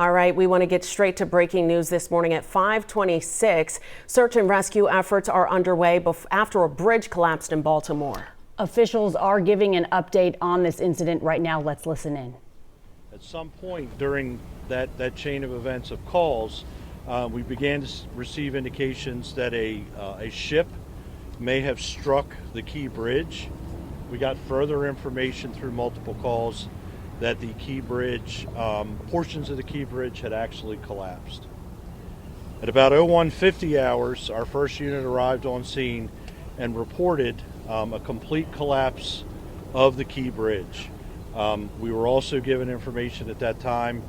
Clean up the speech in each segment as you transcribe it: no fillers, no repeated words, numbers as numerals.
All right, we want to get straight to breaking news this morning at 5:26. Search and rescue efforts are underway after a bridge collapsed in Baltimore. Officials are giving an update on this incident right now. Let's listen in. At some point during that chain of events of calls, we began to receive indications that a ship may have struck the Key Bridge. We got further information through multiple calls that the Key Bridge, portions of the Key Bridge had actually collapsed. At about 01:50 hours, our first unit arrived on scene and reported a complete collapse of the Key Bridge. We were also given information at that time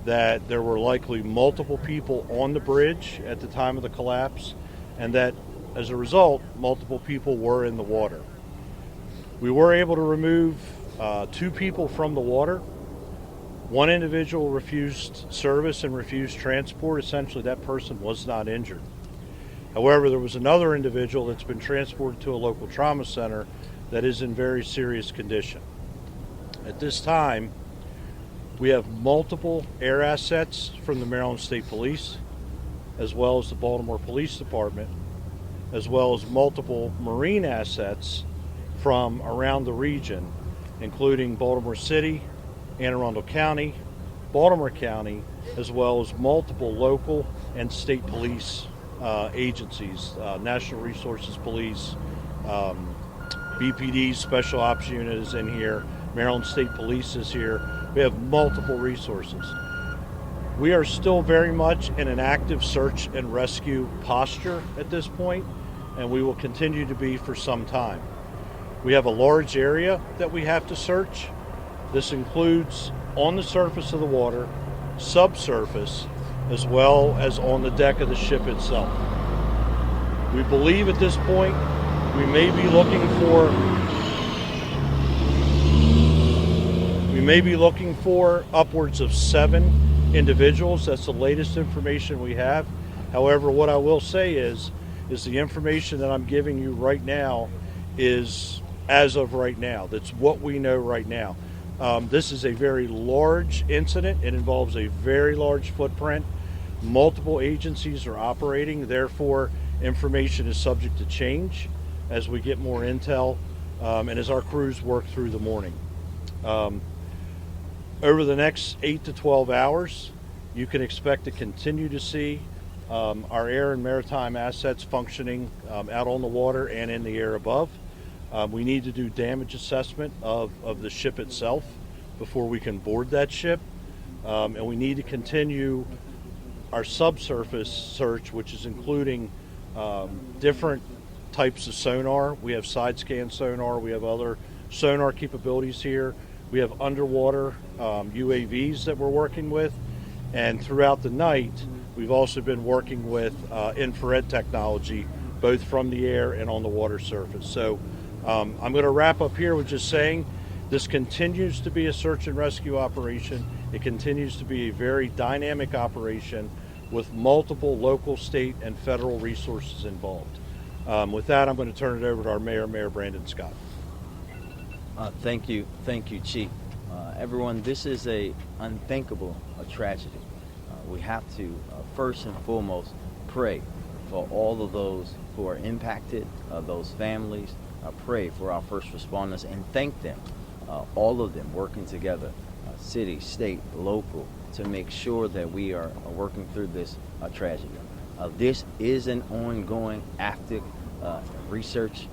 that there were likely multiple people on the bridge at the time of the collapse, and that as a result, multiple people were in the water. We were able to remove 2 people from the water. One individual refused service and refused transport. Essentially, that person was not injured. However, there was another individual that's been transported to a local trauma center that is in very serious condition. At this time, we have multiple air assets from the Maryland State Police, as well as the Baltimore Police Department, as well as multiple marine assets from around the region, including Baltimore City, Anne Arundel County, Baltimore County, as well as multiple local and state police agencies, National Resources Police, BPD Special Ops Unit is in here, Maryland State Police is here. We have multiple resources. We are still very much in an active search and rescue posture at this point, and we will continue to be for some time. We have a large area that we have to search. This includes on the surface of the water, subsurface, as well as on the deck of the ship itself. We believe at this point we may be looking for upwards of 7 individuals. That's the latest information we have. However, what I will say is the information that I'm giving you right now is as of right now. That's what we know right now. This is a very large incident. It involves a very large footprint. Multiple agencies are operating, therefore information is subject to change as we get more intel and as our crews work through the morning. Over the next 8 to 12 hours, you can expect to continue to see our air and maritime assets functioning out on the water and in the air above. We need to do damage assessment of the ship itself before we can board that ship. And we need to continue our subsurface search, which is including different types of sonar. We have side scan sonar. We have other sonar capabilities here. We have underwater UAVs that we're working with. And throughout the night, we've also been working with infrared technology, both from the air and on the water surface. So I'm going to wrap up here with just saying this continues to be a search and rescue operation. It continues to be a very dynamic operation with multiple local, state, and federal resources involved. With that, I'm going to turn it over to our Mayor Brandon Scott. Thank you, Chief. Everyone, this is a unthinkable tragedy. We have to first and foremost pray for all of those who are impacted, those families. Pray for our first responders and thank them, all of them working together, city, state, local, to make sure that we are working through this tragedy. This is an ongoing active research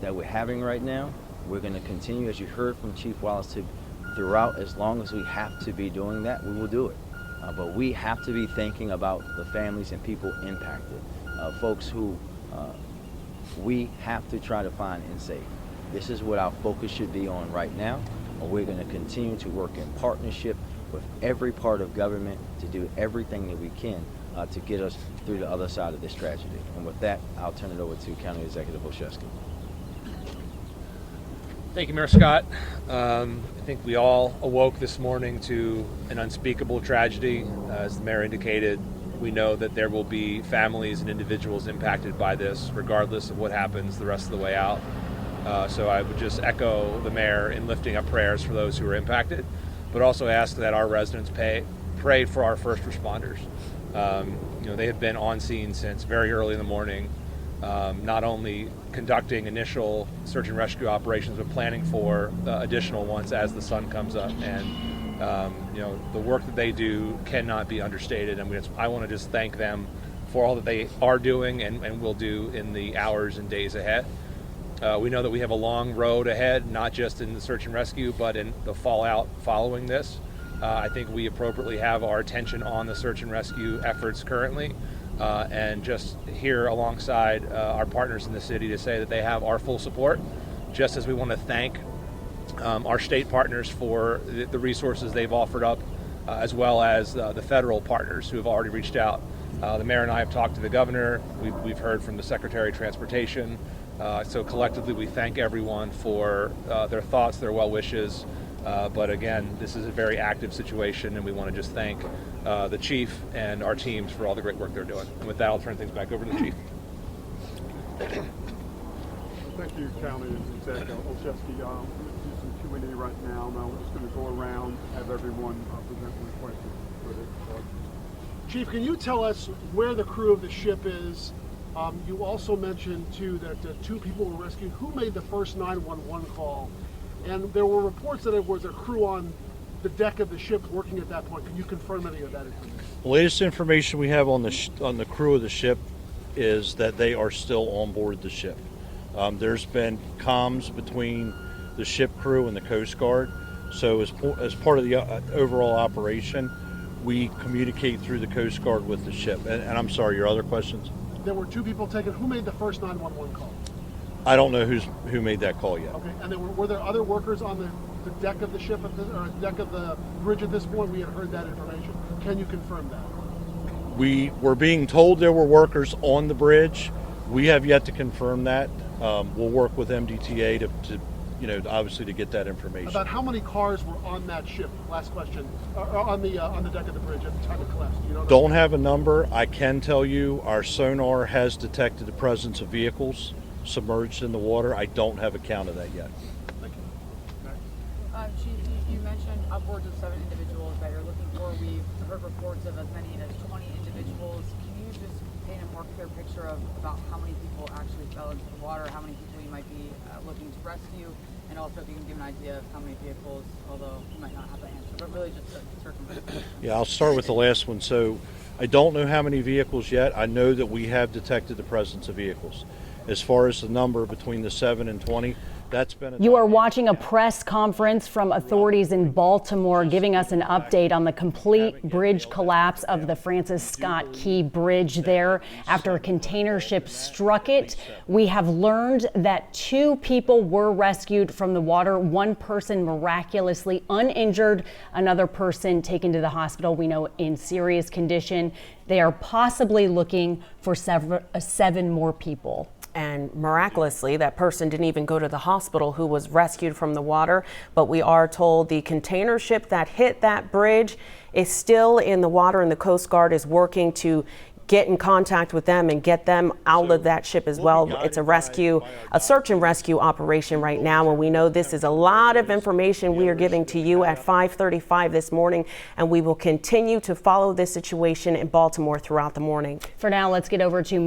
that we're having right now. We're going to continue, as you heard from Chief Wallace, throughout. As long as we have to be doing that, we will do it. But we have to be thinking about the families and people impacted, folks who we have to try to find and save. This is what our focus should be on right now. We're going to continue to work in partnership with every part of government to do everything that we can to get us through the other side of this tragedy. And with that, I'll turn it over to County Executive Olszewski. Thank you, Mayor Scott. I think we all awoke this morning to an unspeakable tragedy. As the mayor indicated, we know that there will be families and individuals impacted by this, regardless of what happens the rest of the way out. So I would just echo the mayor in lifting up prayers for those who are impacted, but also ask that our residents pray for our first responders. They have been on scene since very early in the morning, not only conducting initial search and rescue operations, but planning for additional ones as the sun comes up. And the work that they do cannot be understated. And I want to just thank them for all that they are doing and will do in the hours and days ahead. We know that we have a long road ahead, not just in the search and rescue, but in the fallout following this. I think we appropriately have our attention on the search and rescue efforts currently, and just here alongside our partners in the city to say that they have our full support, just as we want to thank our state partners for the resources they've offered up, as well as the federal partners who have already reached out. The mayor and I have talked to the governor. We've heard from the Secretary of Transportation. So collectively, we thank everyone for their thoughts, their well wishes. But again, this is a very active situation, and we want to just thank the chief and our teams for all the great work they're doing. And with that, I'll turn things back over to the chief. Thank you, County Executive Olszewski. We're going to do some Q&A right now. Now we're just going to go around, have everyone present their questions. Chief, can you tell us where the crew of the ship is? You also mentioned, too, that 2 people were rescued. Who made the first 911 call? And there were reports that there was a crew on the deck of the ship working at that point. Can you confirm any of that information? The latest information we have on the crew of the ship is that they are still on board the ship. There's been comms between the ship crew and the Coast Guard. So as part of the overall operation, we communicate through the Coast Guard with the ship. And I'm sorry, your other questions? There were 2 people taken. Who made the first 911 call? I don't know who made that call yet. Okay, and were there other workers on the deck of the ship or deck of the bridge at this point? We had heard that information. Can you confirm that? We were being told there were workers on the bridge. We have yet to confirm that. We'll work with MDTA to obviously to get that information. About how many cars were on that ship? Last question. On the deck of the bridge at the time it collapsed. You don't have a number. I can tell you our sonar has detected the presence of vehicles submerged in the water. I don't have a count of that yet. Thank you. Chief, you mentioned upwards of 7 individuals that you're looking for. We've heard reports of as many as 20 individuals. Can you just paint a more clear picture of about how many people actually fell into the water, how many people you might be looking to rescue, and also if you can give an idea of how many vehicles, although you might not have the answer, but really just a circumference. Yeah, I'll start with the last one. So I don't know how many vehicles yet. I know that we have detected the presence of vehicles. As far as the number between the 7 and 20, that's been You are watching a press conference from authorities in Baltimore giving us an update on the complete bridge collapse of the Francis Scott Key Bridge there after a container ship struck it. We have learned that 2 people were rescued from the water, 1 person miraculously uninjured, another person taken to the hospital, we know in serious condition. They are possibly looking for 7 more people. And miraculously, that person didn't even go to the hospital who was rescued from the water. But we are told the container ship that hit that bridge is still in the water, and the Coast Guard is working to get in contact with them and get them out of that ship as well. It's a search and rescue operation right now, and we know this is a lot of information we are giving to you at 5:35 this morning, and we will continue to follow this situation in Baltimore throughout the morning. For now, let's get over to